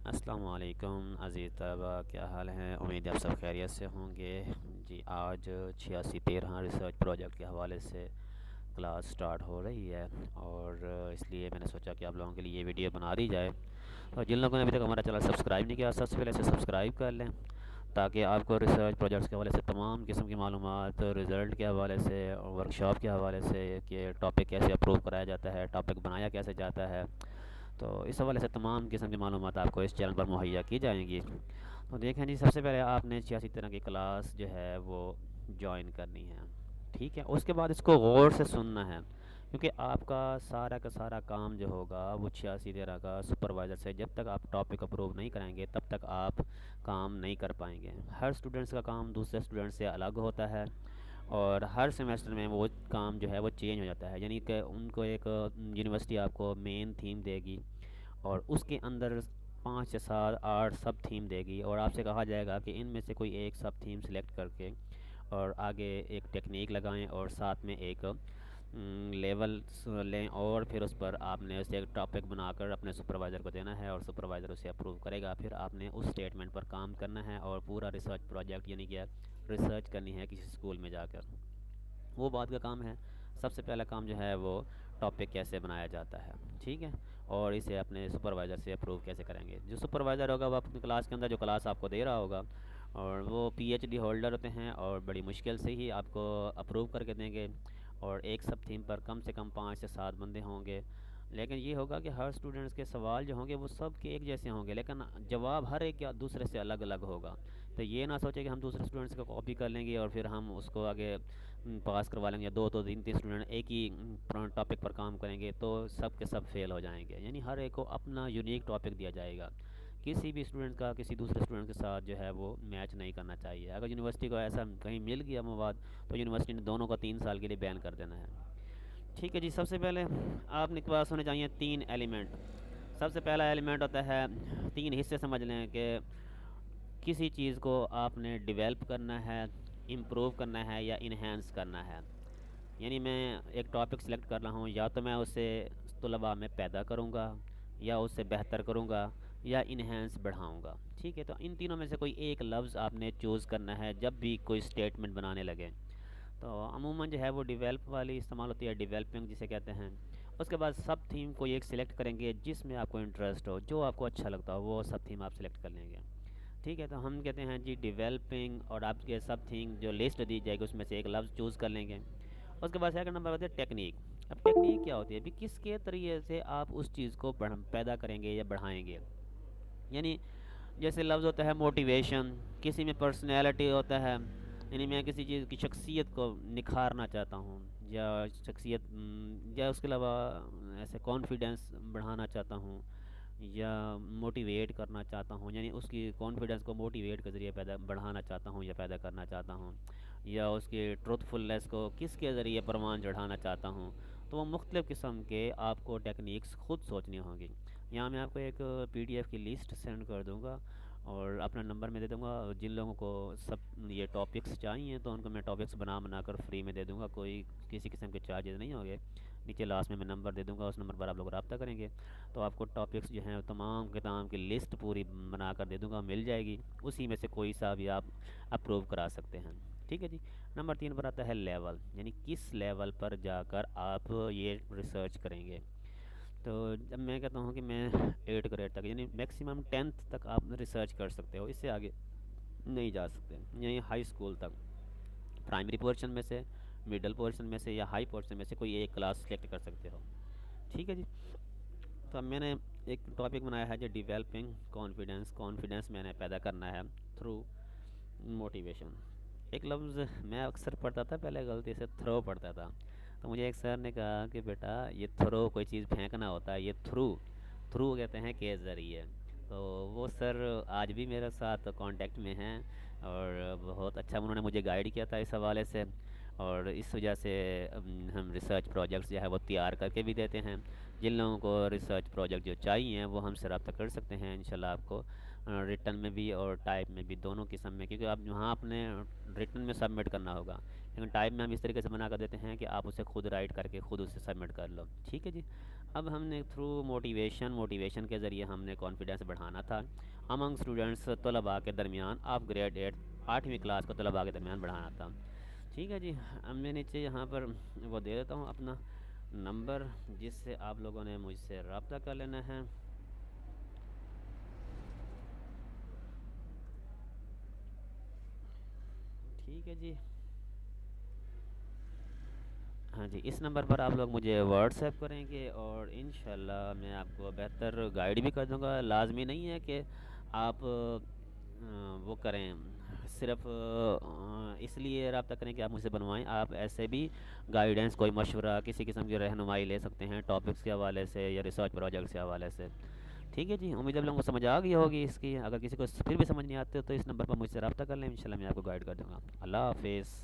السلام علیکم عزیز طلبہ، کیا حال ہیں؟ امید ہے آپ سب خیریت سے ہوں گے۔ جی آج 8613 ریسرچ پروجیکٹ کے حوالے سے کلاس سٹارٹ ہو رہی ہے، اور اس لیے میں نے سوچا کہ آپ لوگوں کے لیے یہ ویڈیو بنا دی جائے۔ اور جن لوگوں نے ابھی تک ہمارا چینل سبسکرائب نہیں کیا، سب سے پہلے اسے سبسکرائب کر لیں، تاکہ آپ کو ریسرچ پروجیکٹس کے حوالے سے تمام قسم کی معلومات، رزلٹ کے حوالے سے اور ورکشاپ کے حوالے سے کہ ٹاپک کیسے اپروو کرایا جاتا ہے، ٹاپک بنایا کیسے جاتا ہے، تو اس حوالے سے تمام قسم کی معلومات آپ کو اس چینل پر مہیا کی جائیں گی۔ تو دیکھیں جی، سب سے پہلے آپ نے 86 طرح کی کلاس جو ہے وہ جوائن کرنی ہے، ٹھیک ہے۔ اس کے بعد اس کو غور سے سننا ہے، کیونکہ آپ کا سارا کام جو ہوگا وہ 86 کا سپروائزر سے جب تک آپ ٹاپک اپروو نہیں کریں گے تب تک آپ کام نہیں کر پائیں گے۔ ہر اسٹوڈنٹس کا کام دوسرے اسٹوڈنٹ سے الگ ہوتا ہے، اور ہر سیمیسٹر میں وہ کام جو ہے وہ چینج ہو جاتا ہے، یعنی کہ ان کو ایک یونیورسٹی آپ کو مین تھیم دے گی، اور اس کے اندر 5 سے 7 8 سب تھیم دے گی، اور آپ سے کہا جائے گا کہ ان میں سے کوئی ایک سب تھیم سلیکٹ کر کے اور آگے ایک ٹیکنیک لگائیں، اور ساتھ میں ایک لیول لیں، اور پھر اس پر آپ نے اسے ایک ٹاپک بنا کر اپنے سپروائزر کو دینا ہے، اور سپروائزر اسے اپروو کرے گا۔ پھر آپ نے اس اسٹیٹمنٹ پر کام کرنا ہے، اور پورا ریسرچ پروجیکٹ یعنی کہ ریسرچ کرنی ہے کسی اسکول میں جا کر۔ وہ بعد کا کام ہے۔ سب سے پہلا کام جو ہے وہ ٹاپک کیسے بنایا جاتا ہے، ٹھیک ہے، اور اسے اپنے سپروائزر سے اپروو کیسے کریں گے۔ جو سپروائزر ہوگا وہ اپنی کلاس کے اندر جو کلاس آپ کو دے رہا ہوگا، اور وہ پی ایچ ڈی ہولڈر ہوتے ہیں، اور بڑی مشکل سے ہی آپ کو اپروو کر کے دیں گے، اور ایک سب تھیم پر کم سے کم 5 سے 7 بندے ہوں گے۔ لیکن یہ ہوگا کہ ہر اسٹوڈنٹس کے سوال جو ہوں گے وہ سب کے ایک جیسے ہوں گے، لیکن جواب ہر ایک دوسرے سے الگ الگ ہوگا۔ تو یہ نہ سوچے کہ ہم دوسرے اسٹوڈنٹس کو کاپی کر لیں گے اور پھر ہم اس کو آگے پاس کروا لیں گے، یا دو تو تین اسٹوڈنٹ ایک ہی ٹاپک پر کام کریں گے تو سب کے سب فیل ہو جائیں گے۔ یعنی ہر ایک کو اپنا یونیک ٹاپک دیا جائے گا، کسی بھی اسٹوڈنٹ کا کسی دوسرے اسٹوڈنٹ کے ساتھ جو ہے وہ میچ نہیں کرنا چاہیے۔ اگر یونیورسٹی کو ایسا کہیں مل گیا مواد تو یونیورسٹی نے دونوں کو 3 سال کے لیے بین کر دینا ہے، ٹھیک ہے جی۔ سب سے پہلے آپ نے پاس ہونے چاہیے 3 ایلیمنٹ۔ سب سے پہلا ایلیمنٹ ہوتا ہے، 3 حصے سمجھ لیں کہ کسی چیز کو آپ نے ڈیولپ کرنا ہے، امپروو کرنا ہے، یا انہینس کرنا ہے۔ یعنی میں ایک ٹاپک سلیکٹ کر رہا ہوں، یا تو میں اسے طلباء میں پیدا کروں گا، یا اس سے بہتر کروں گا، یا انہینس بڑھاؤں گا، ٹھیک ہے۔ تو ان تینوں میں سے کوئی ایک لفظ آپ نے چوز کرنا ہے جب بھی کوئی اسٹیٹمنٹ بنانے لگے۔ تو عموماً جو ہے وہ ڈیولپ والی استعمال ہوتی ہے، ڈیولپنگ جسے کہتے ہیں۔ اس کے بعد سب تھیم کوئی ایک سلیکٹ کریں گے جس میں آپ کو انٹرسٹ ہو، جو آپ کو اچھا لگتا ہو وہ سب تھیم آپ سلیکٹ کر لیں گے، ٹھیک ہے۔ تو ہم کہتے ہیں جی ڈیولپنگ، اور آپ کے سب تھیم جو لسٹ دی جائے گی اس میں سے ایک لفظ چوز کر لیں گے۔ اس کے بعد سیکنڈ نمبر ہوتا ہے ٹیکنیک۔ اب ٹیکنیک کیا ہوتی ہے؟ ابھی کس کے طریقے سے آپ اس چیز کو پیدا کریں گے یا بڑھائیں گے۔ یعنی جیسے لفظ ہوتا ہے موٹیویشن، کسی میں پرسنالٹی ہوتا ہے، یعنی میں کسی چیز کی شخصیت کو نکھارنا چاہتا ہوں، یا شخصیت یا اس کے علاوہ ایسے کانفیڈنس بڑھانا چاہتا ہوں، یا موٹیویٹ کرنا چاہتا ہوں، یعنی اس کی کانفیڈنس کو موٹیویٹ کے ذریعے بڑھانا چاہتا ہوں یا پیدا کرنا چاہتا ہوں، یا اس کی ٹروتھ فلنس کو کس کے ذریعے پروان چڑھانا چاہتا ہوں۔ تو وہ مختلف قسم کے آپ کو ٹیکنیکس خود سوچنی ہوں گی۔ یہاں میں آپ کو ایک پی ڈی ایف کی لسٹ سینڈ کر دوں گا، اور اپنا نمبر میں دے دوں گا۔ جن لوگوں کو سب یہ ٹاپکس چاہیے تو ان کو میں ٹاپکس بنا کر فری میں دے دوں گا، کوئی کسی قسم کے چارجز نہیں ہوں گے۔ نیچے لاسٹ میں نمبر دے دوں گا، اس نمبر پر آپ لوگ رابطہ کریں گے تو آپ کو ٹاپکس جو ہیں تمام کتاب کی لسٹ پوری بنا کر دے دوں گا، مل جائے گی، اسی میں سے کوئی سا بھی آپ اپروو کرا سکتے ہیں، ٹھیک ہے جی۔ نمبر 3 پر آتا ہے لیول، یعنی کس لیول پر جا کر آپ یہ ریسرچ کریں گے۔ تو جب میں کہتا ہوں کہ میں 8 گریڈ تک، یعنی میکسیمم 10th تک آپ ریسرچ کر سکتے ہو، اس سے آگے نہیں جا سکتے، یعنی ہائی اسکول تک، پرائمری پورشن میں سے، مڈل پورشن میں سے، یا ہائی پورشن میں سے کوئی ایک کلاس سلیکٹ کر سکتے ہو، ٹھیک ہے جی۔ تو اب میں نے ایک ٹاپک بنایا ہے جو ڈیولپنگ کانفیڈنس، کانفیڈنس میں نے پیدا کرنا ہے تھرو موٹیویشن۔ ایک لفظ میں اکثر پڑھتا تھا پہلے، غلطی سے تھرو پڑھتا تھا، تو مجھے ایک سر نے کہا کہ بیٹا یہ تھرو کوئی چیز پھینکنا ہوتا ہے، یہ تھرو کہتے ہیں کے ذریعے۔ تو وہ سر آج بھی میرے ساتھ کانٹیکٹ میں ہیں، اور بہت اچھا انہوں نے مجھے گائیڈ کیا تھا اس حوالے سے، اور اس وجہ سے ہم ریسرچ پروجیکٹس جو ہے وہ تیار کر کے بھی دیتے ہیں۔ جن لوگوں کو ریسرچ پروجیکٹ جو چاہیے وہ ہم سے رابطہ کر سکتے ہیں، انشاءاللہ آپ کو ریٹن میں بھی اور ٹائپ میں بھی، دونوں قسم میں، کیونکہ آپ وہاں اپنے ریٹن میں سبمٹ کرنا ہوگا، لیکن ٹائپ میں ہم اس طریقے سے بنا کر دیتے ہیں کہ آپ اسے خود رائٹ کر کے خود اسے سبمٹ کر لو، ٹھیک ہے جی۔ اب ہم نے تھرو موٹیویشن کے ذریعے ہم نے کانفیڈنس بڑھانا تھا امنگ اسٹوڈنٹس طلباء کے درمیان، آپ گریڈ 8ویں کلاس کو طلباء کے درمیان بڑھانا تھا. ٹھیک ہے جی. اب میں نیچے یہاں پر وہ دے دیتا ہوں اپنا نمبر، جس سے آپ لوگوں نے مجھ سے رابطہ کر لینا ہے. ٹھیک ہے جی. ہاں جی، اس نمبر پر آپ لوگ مجھے واٹس ایپ کریں گے اور انشاءاللہ میں آپ کو بہتر گائیڈ بھی کر دوں گا. لازمی نہیں ہے کہ آپ وہ کریں، صرف اس لیے رابطہ کریں کہ آپ مجھ سے بنوائیں. آپ ایسے بھی گائیڈنس، کوئی مشورہ، کسی قسم کی رہنمائی لے سکتے ہیں ٹاپکس کے حوالے سے یا ریسرچ پروجیکٹس کے حوالے سے. ٹھیک ہے جی. امید ہے آپ لوگوں کو سمجھ آ گئی ہوگی اس کی. اگر کسی کو پھر بھی سمجھ نہیں آتے تو اس نمبر پر مجھ سے رابطہ کر لیں، انشاءاللہ میں آپ کو گائیڈ کر دوں گا. اللہ حافظ.